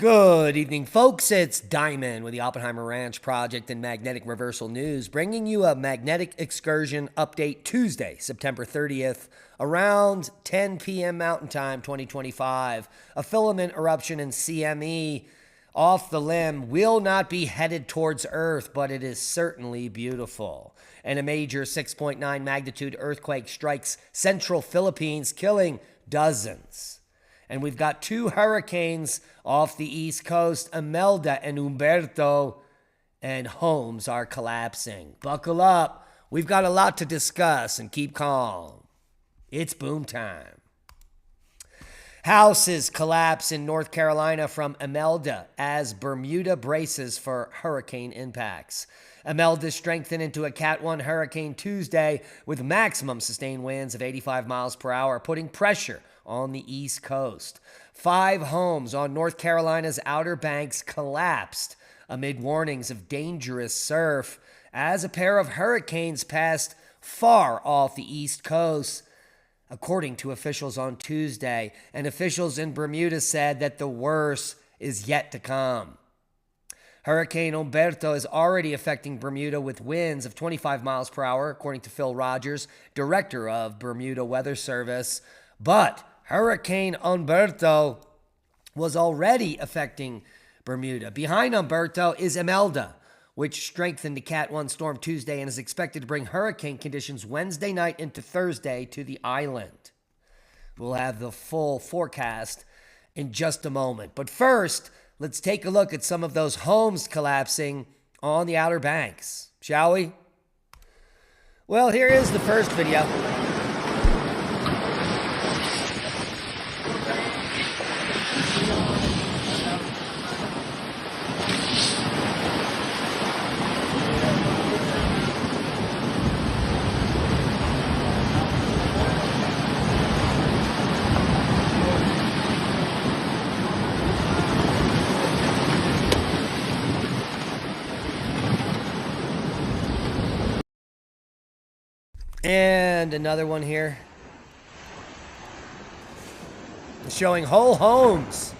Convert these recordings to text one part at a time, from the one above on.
Good evening, folks. It's Diamond with the Oppenheimer Ranch Project and Magnetic Reversal News, bringing you a magnetic excursion update Tuesday, September 30th, around 10 p.m. Mountain Time, 2025. A filament eruption in CME off the limb will not be headed towards Earth, but it is certainly beautiful. And a major 6.9 magnitude earthquake strikes central Philippines, killing dozens. And we've got two hurricanes off the East Coast, Imelda and Humberto, and homes are collapsing. Buckle up. We've got a lot to discuss, and keep calm. It's boom time. Houses collapse in North Carolina from Imelda as Bermuda braces for hurricane impacts. Imelda strengthened into a Cat 1 hurricane Tuesday with maximum sustained winds of 85 miles per hour, putting pressure on the East Coast. 5 homes on North Carolina's Outer Banks collapsed amid warnings of dangerous surf as a pair of hurricanes passed far off the East Coast, according to officials on Tuesday. And officials in Bermuda said that the worst is yet to come. Hurricane Humberto is already affecting Bermuda with winds of 25 miles per hour, according to Phil Rogers, director of Bermuda Weather Service. But Hurricane Humberto was already affecting Bermuda. Behind Humberto is Imelda, which strengthened to Cat 1 storm Tuesday and is expected to bring hurricane conditions Wednesday night into Thursday to the island. We'll have the full forecast in just a moment. But first, let's take a look at some of those homes collapsing on the Outer Banks, shall we? Well, here is the first video. And another one here showing whole homes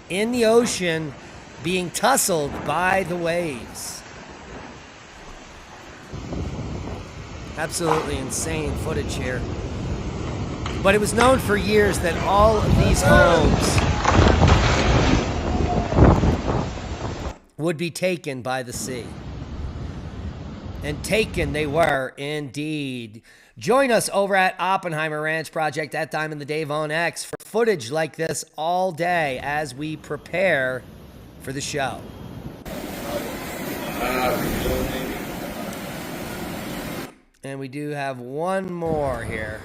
in the ocean being tussled by the waves. Absolutely insane footage here. But it was known for years that all of these homes would be taken by the sea. And taken they were, indeed. Join us over at Oppenheimer Ranch Project at Diamond the Dave on X for footage like this all day as we prepare for the show. And we do have one more here.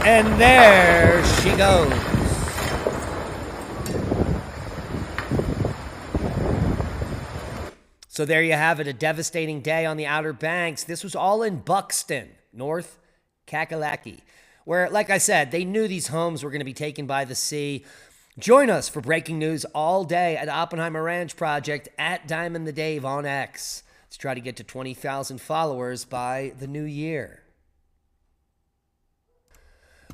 And there she goes. So there you have it, a devastating day on the Outer Banks. This was all in Buxton, North Kakalaki, where, like I said, they knew these homes were going to be taken by the sea. Join us for breaking news all day at Oppenheimer Ranch Project at Diamond the Dave on X. Let's try to get to 20,000 followers by the new year.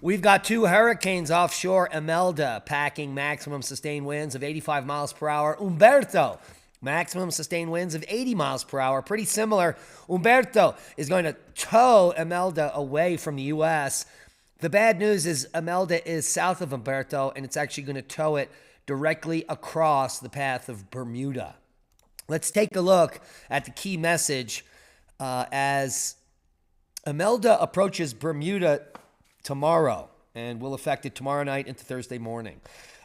We've got 2 hurricanes offshore. Imelda packing maximum sustained winds of 85 miles per hour. Humberto, maximum sustained winds of 80 miles per hour. Pretty similar. Humberto is going to tow Imelda away from the U.S. The bad news is Imelda is south of Humberto, and it's actually going to tow it directly across the path of Bermuda. Let's take a look at the key message as Imelda approaches Bermuda tomorrow and will affect it tomorrow night into Thursday morning.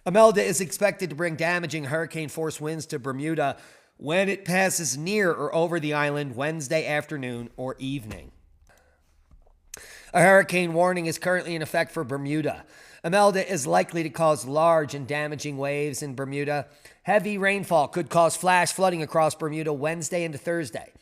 Imelda is expected to bring damaging hurricane-force winds to Bermuda when it passes near or over the island Wednesday afternoon or evening. A hurricane warning is currently in effect for Bermuda. Imelda is likely to cause large and damaging waves in Bermuda. Heavy rainfall could cause flash flooding across Bermuda Wednesday into Thursday.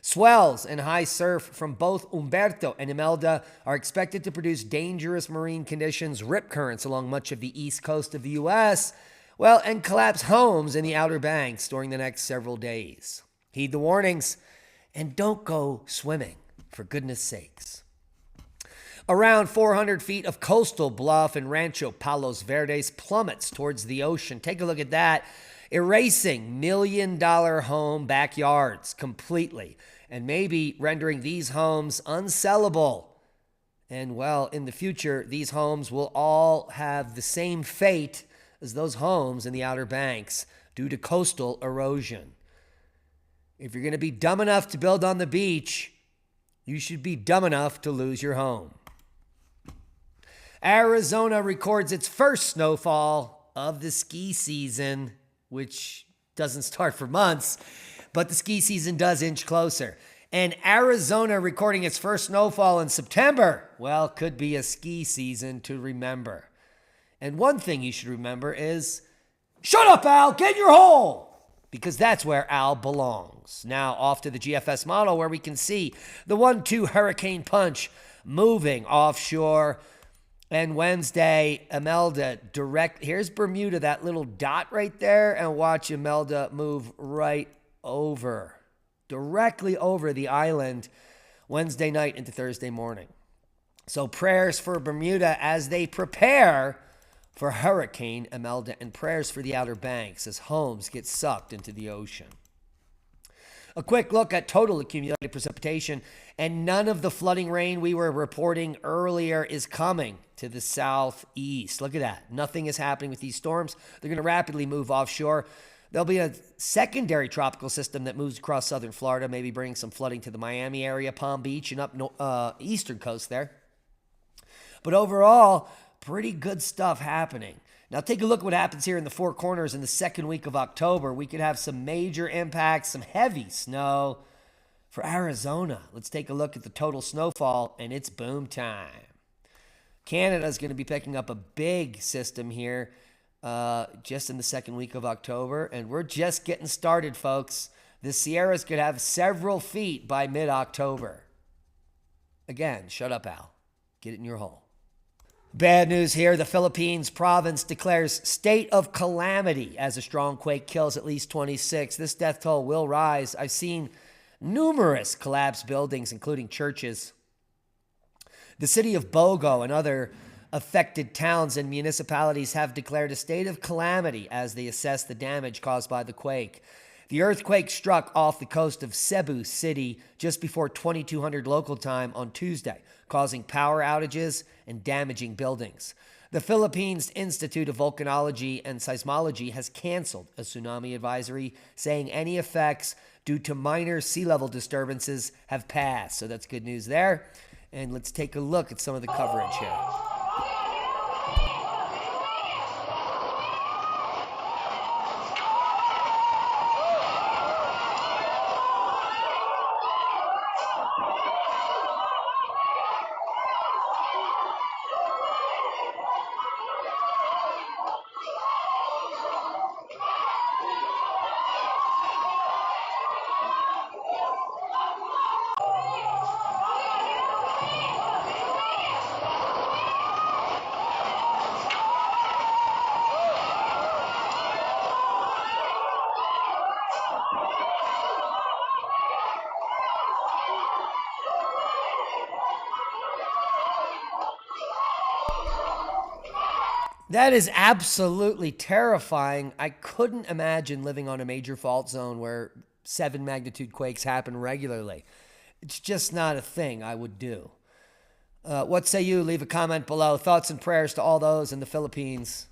Swells and high surf from both Humberto and Imelda are expected to produce dangerous marine conditions, rip currents along much of the east coast of the U.S., and collapse homes in the Outer Banks during the next several days. Heed the warnings and don't go swimming, for goodness sakes. Around 400 feet of coastal bluff in Rancho Palos Verdes plummets towards the ocean. Take a look at that, erasing million-dollar home backyards completely, and maybe rendering these homes unsellable. And, in the future, these homes will all have the same fate as those homes in the Outer Banks due to coastal erosion. If you're going to be dumb enough to build on the beach, you should be dumb enough to lose your home. Arizona records its first snowfall of the ski season, which doesn't start for months, but the ski season does inch closer. And Arizona recording its first snowfall in September, could be a ski season to remember. And one thing you should remember is, shut up, Al, get in your hole, because that's where Al belongs. Now off to the GFS model where we can see the 1-2 hurricane punch moving offshore. And Wednesday, Imelda here's Bermuda, that little dot right there, and watch Imelda move right over, directly over the island Wednesday night into Thursday morning. So prayers for Bermuda as they prepare for Hurricane Imelda, and prayers for the Outer Banks as homes get sucked into the ocean. A quick look at total accumulated precipitation, and none of the flooding rain we were reporting earlier is coming to the southeast. Look at that. Nothing is happening with these storms. They're going to rapidly move offshore. There'll be a secondary tropical system that moves across southern Florida, maybe bringing some flooding to the Miami area, Palm Beach, and up eastern coast there. But overall, pretty good stuff happening. Now take a look at what happens here in the Four Corners in the second week of October. We could have some major impacts, some heavy snow for Arizona. Let's take a look at the total snowfall, and it's boom time. Canada is going to be picking up a big system here just in the second week of October, and we're just getting started, folks. The Sierras could have several feet by mid-October. Again, shut up, Al. Get it in your hole. Bad news here. The Philippines province declares state of calamity as a strong quake kills at least 26. This death toll will rise. I've seen numerous collapsed buildings, including churches. The city of Bogo and other affected towns and municipalities have declared a state of calamity as they assess the damage caused by the quake. The earthquake struck off the coast of Cebu City just before 2200 local time on Tuesday, causing power outages and damaging buildings. The Philippines Institute of Volcanology and Seismology has canceled a tsunami advisory, saying any effects due to minor sea level disturbances have passed. So that's good news there. And let's take a look at some of the coverage here. That is absolutely terrifying. I couldn't imagine living on a major fault zone where 7 magnitude quakes happen regularly. It's just not a thing I would do. What say you? Leave a comment below. Thoughts and prayers to all those in the Philippines.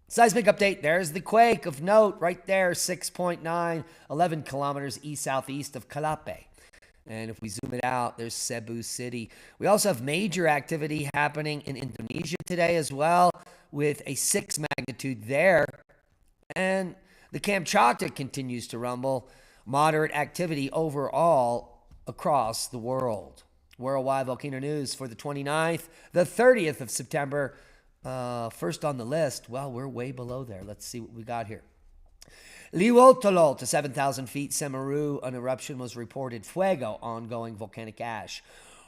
Seismic update. There's the quake of note right there, 6.9, 11 kilometers east-southeast of Calape. And if we zoom it out, there's Cebu City. We also have major activity happening in Indonesia today as well, with a 6 magnitude there. And the Kamchatka continues to rumble. Moderate activity overall across the world. Worldwide volcano news for the 29th, the 30th of September. First on the list, well, we're way below there. Let's see what we got here. Liwotolo to 7,000 feet. Semeru, an eruption was reported. Fuego, ongoing volcanic ash.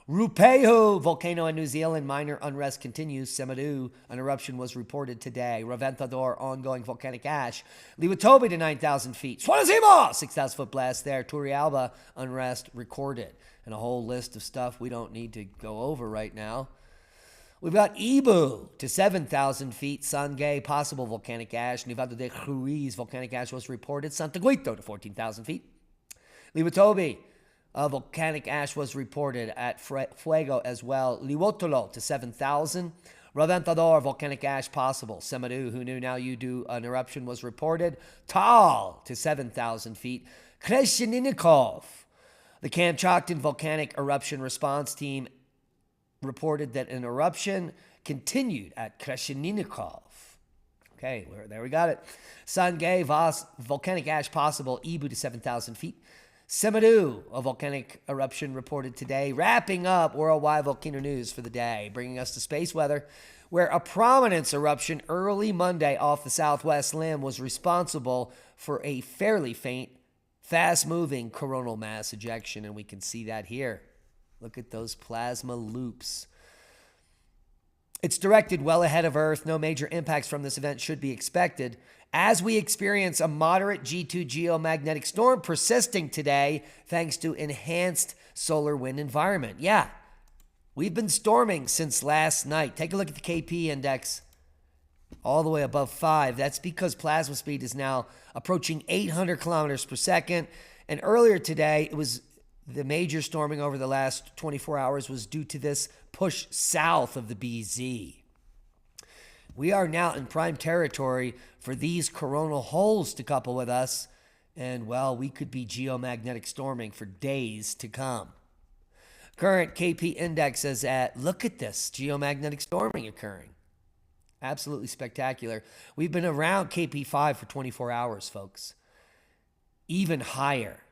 Rupehu, volcano in New Zealand, minor unrest continues. Semeru, an eruption was reported today. Reventador, ongoing volcanic ash. Liwatobi to 9,000 feet. Swanazima, 6,000 foot blast there. Turrialba, unrest recorded. And a whole list of stuff we don't need to go over right now. We've got Ibu to 7,000 feet. Sangay, possible volcanic ash. Nevado de Ruiz, volcanic ash was reported. Santaguito to 14,000 feet. Liwatobi, volcanic ash was reported at Fuego as well. Liwotolo to 7,000. Reventador, volcanic ash possible. Semeru, who knew now you do, an eruption was reported. Tal to 7,000 feet. Kresheninikov, the Kamchatkan volcanic eruption response team reported that an eruption continued at Kresheninikov. Okay, there we got it. Sangay, volcanic ash possible. Ibu to 7,000 feet. Semeru, a volcanic eruption reported today. Wrapping up worldwide volcano news for the day, bringing us to space weather, where a Prominence eruption early Monday off the southwest limb was responsible for a fairly faint, fast-moving coronal mass ejection, and we can see that here. Look at those plasma loops. It's directed well ahead of Earth. No major impacts from this event should be expected as we experience a moderate G2 geomagnetic storm persisting today thanks to enhanced solar wind environment. Yeah, we've been storming since last night. Take a look at the KP index all the way above 5. That's because plasma speed is now approaching 800 kilometers per second. And earlier today, it was the major storming over the last 24 hours was due to this push south of the BZ. We are now in prime territory for these coronal holes to couple with us, and, well, we could be geomagnetic storming for days to come. Current KP index is at, look at this, geomagnetic storming occurring. Absolutely spectacular. We've been around KP5 for 24 hours, folks. Even higher.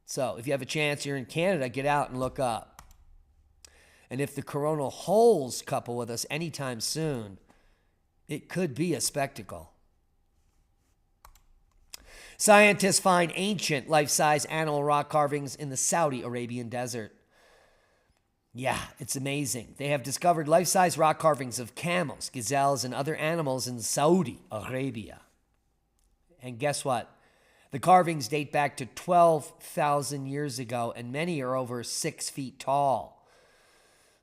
So if you have a chance, you're in Canada, get out and look up. And if the coronal holes couple with us anytime soon, it could be a spectacle. Scientists find ancient life-size animal rock carvings in the Saudi Arabian desert. Yeah, it's amazing. They have discovered life-size rock carvings of camels, gazelles, and other animals in Saudi Arabia. And guess what? The carvings date back to 12,000 years ago, and many are over 6 feet tall.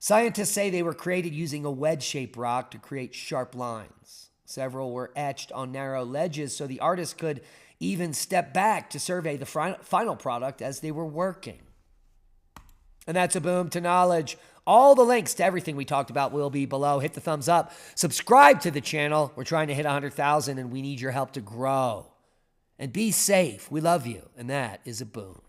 Scientists say they were created using a wedge-shaped rock to create sharp lines. Several were etched on narrow ledges so the artist could even step back to survey the final product as they were working. And that's a boom to knowledge. All the links to everything we talked about will be below. Hit the thumbs up. Subscribe to the channel. We're trying to hit 100,000, and we need your help to grow. And be safe. We love you. And that is a boom.